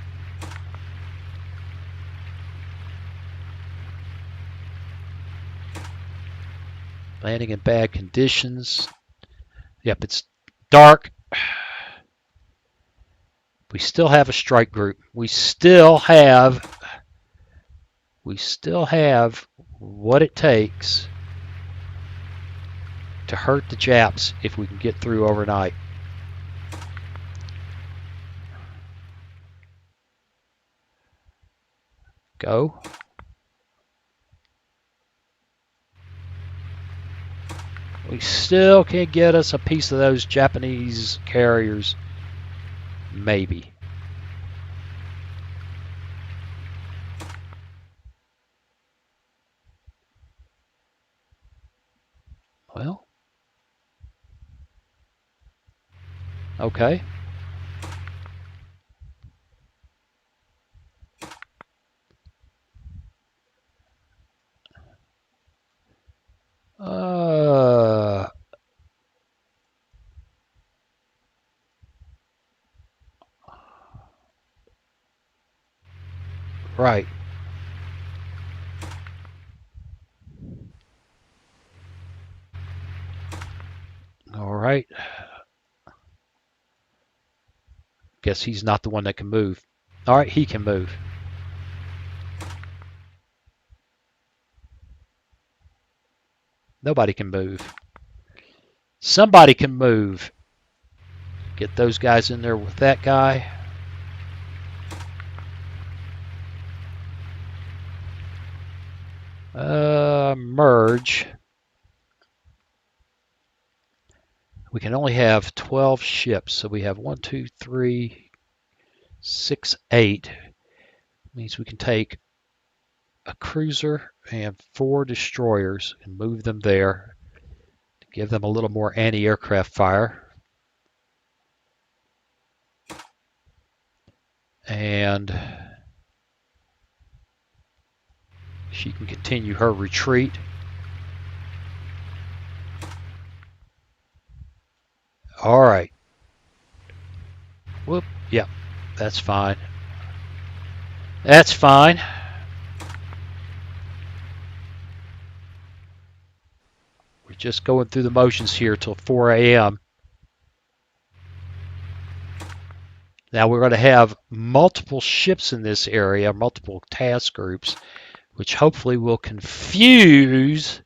Landing in bad conditions. Yep, it's dark. We still have a strike group. We still have what it takes to hurt the Japs if we can get through overnight. Go. We still can't get us a piece of those Japanese carriers. Maybe. Well. Okay. Right. All right. Guess he's not the one that can move. All right, he can move. Nobody can move. Somebody can move. Get those guys in there with that guy. Merge. We can only have 12 ships, so we have 1, 2, 3, 6, 8. Means we can take a cruiser and 4 destroyers and move them there to give them a little more anti-aircraft fire. And she can continue her retreat. All right. Whoop. Yep. That's fine. That's fine. We're just going through the motions here till 4 a.m. Now we're going to have multiple ships in this area, multiple task groups, which hopefully will confuse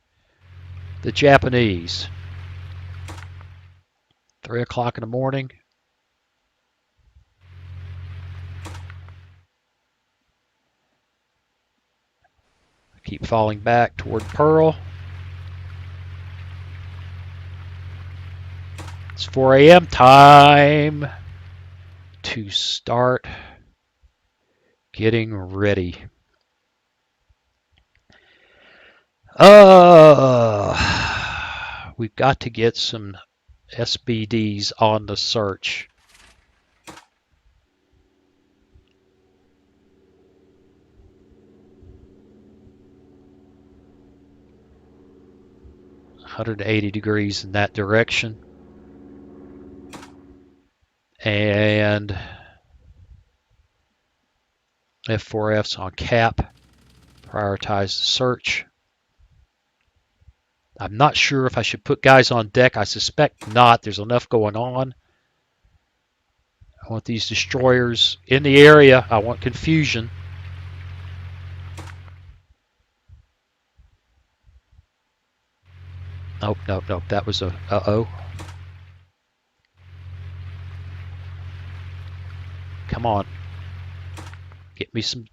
the Japanese. 3 o'clock in the morning. Keep falling back toward Pearl. It's 4 a.m. time to start getting ready. We've got to get some SBDs on the search. $180 in that direction. And F4F's on cap. Prioritize the search. I'm not sure if I should put guys on deck. I suspect not. There's enough going on. I want these destroyers in the area. I want confusion. Nope, nope, nope. That was a uh-oh. Come on. Get me some.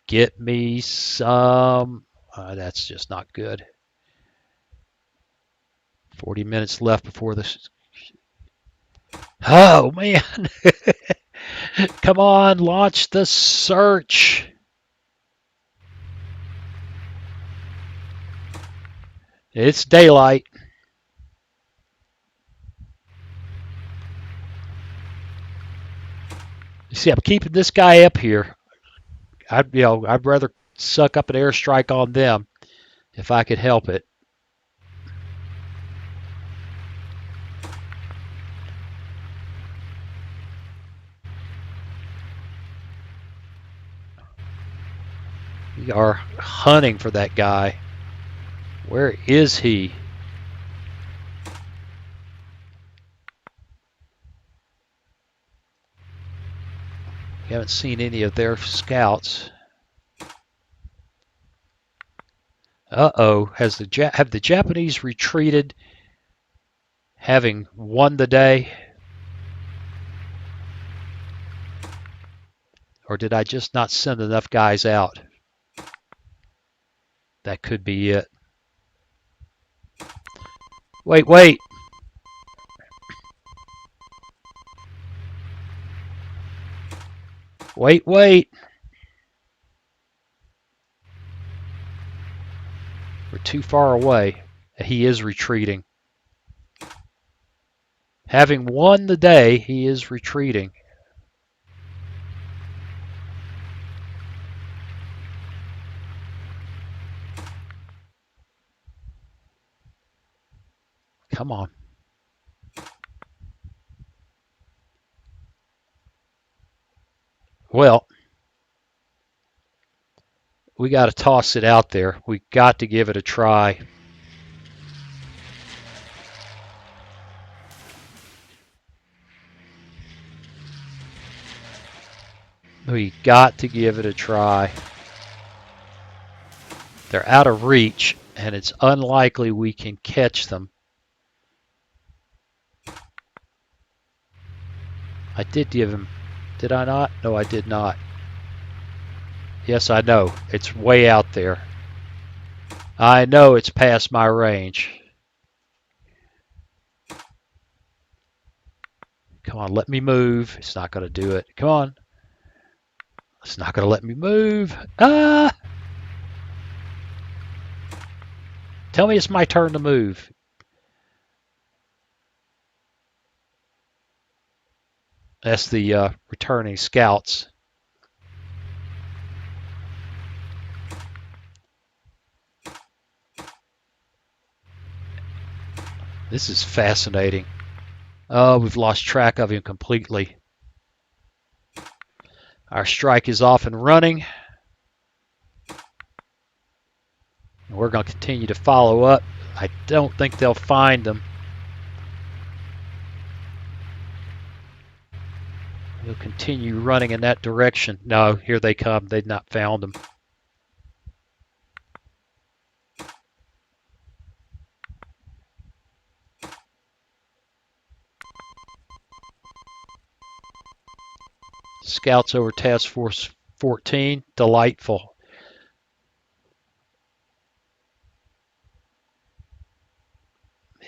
Get me some. That's just not good. 40 minutes left before this. Oh, man. Come on, launch the search. It's daylight. You see, I'm keeping this guy up here. I'd rather suck up an airstrike on them if I could help it. We are hunting for that guy. Where is he? We haven't seen any of their scouts. Uh-oh. Have the Japanese retreated, having won the day? Or did I just not send enough guys out? That could be it. Wait, wait. Wait, wait. We're too far away. He is retreating. Having won the day, he is retreating. Come on. Well, we got to toss it out there. We got to give it a try. We got to give it a try. They're out of reach, and it's unlikely we can catch them. I did give him. Did I not? No, I did not. Yes, I know. It's way out there. I know it's past my range. Come on, let me move. It's not going to do it. Come on. It's not going to let me move. Ah! Tell me it's my turn to move. That's the returning scouts. This is fascinating. Oh, we've lost track of him completely. Our strike is off and running. We're going to continue to follow up. I don't think they'll find them. We'll continue running in that direction. No, here they come. They've not found them. Scouts over Task Force 14. Delightful.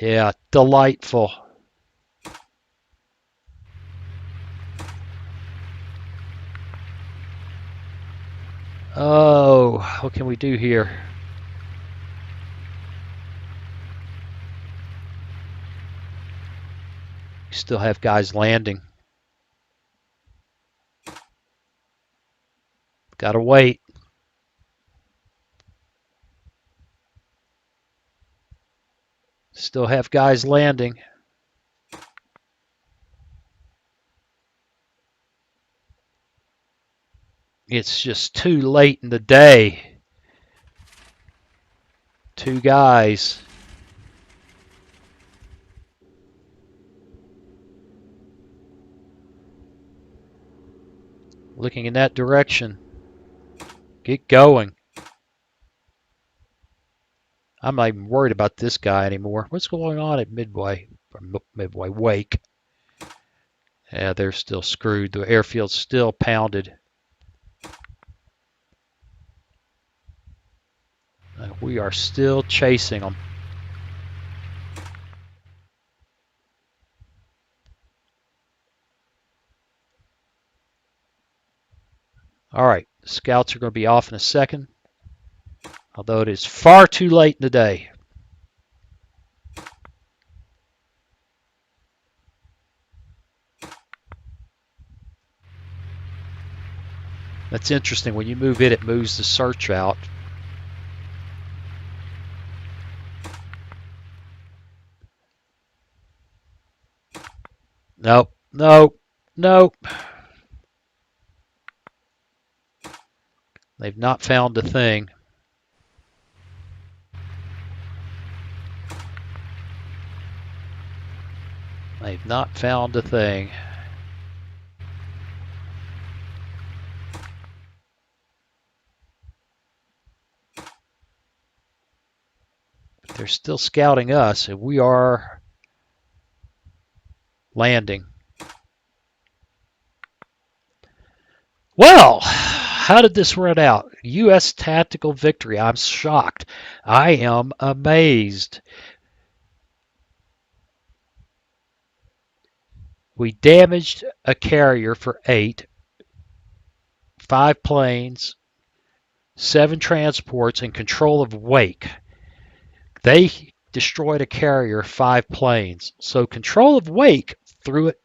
Yeah, delightful. Oh, what can we do here? We still have guys landing. Gotta wait. Still have guys landing. It's just too late in the day. 2 guys. Looking in that direction. Get going. I'm not even worried about this guy anymore. What's going on at Midway? Midway Wake. Yeah, they're still screwed. The airfield's still pounded. We are still chasing them. All right, scouts are going to be off in a second, although it is far too late in the day. That's interesting. When you move it moves the search out. Nope, nope, nope. They've not found a thing. They've not found a thing. They're still scouting us, and we are landing. Well, how did this run out? U.S. tactical victory. I'm shocked. I am amazed. We damaged a carrier for 8, 5 planes, 7 transports, and control of Wake. They destroyed a carrier, 5 planes. So control of Wake threw it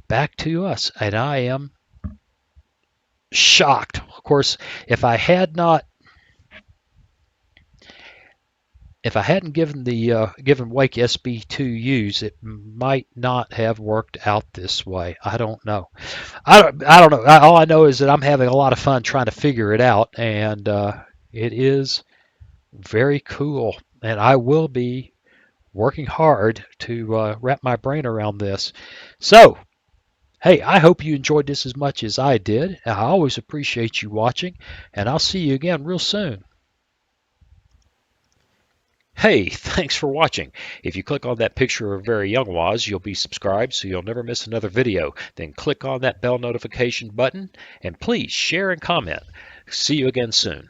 back to us, and I am shocked. Of course, if I hadn't given Wake SB2Us, it might not have worked out this way. I don't know. I don't know. All I know is that I'm having a lot of fun trying to figure it out, and it is very cool. And I will be working hard to wrap my brain around this. So, hey, I hope you enjoyed this as much as I did. I always appreciate you watching, and I'll see you again real soon. Hey, thanks for watching. If you click on that picture of Very Young Waz, you'll be subscribed so you'll never miss another video. Then click on that bell notification button, and please share and comment. See you again soon.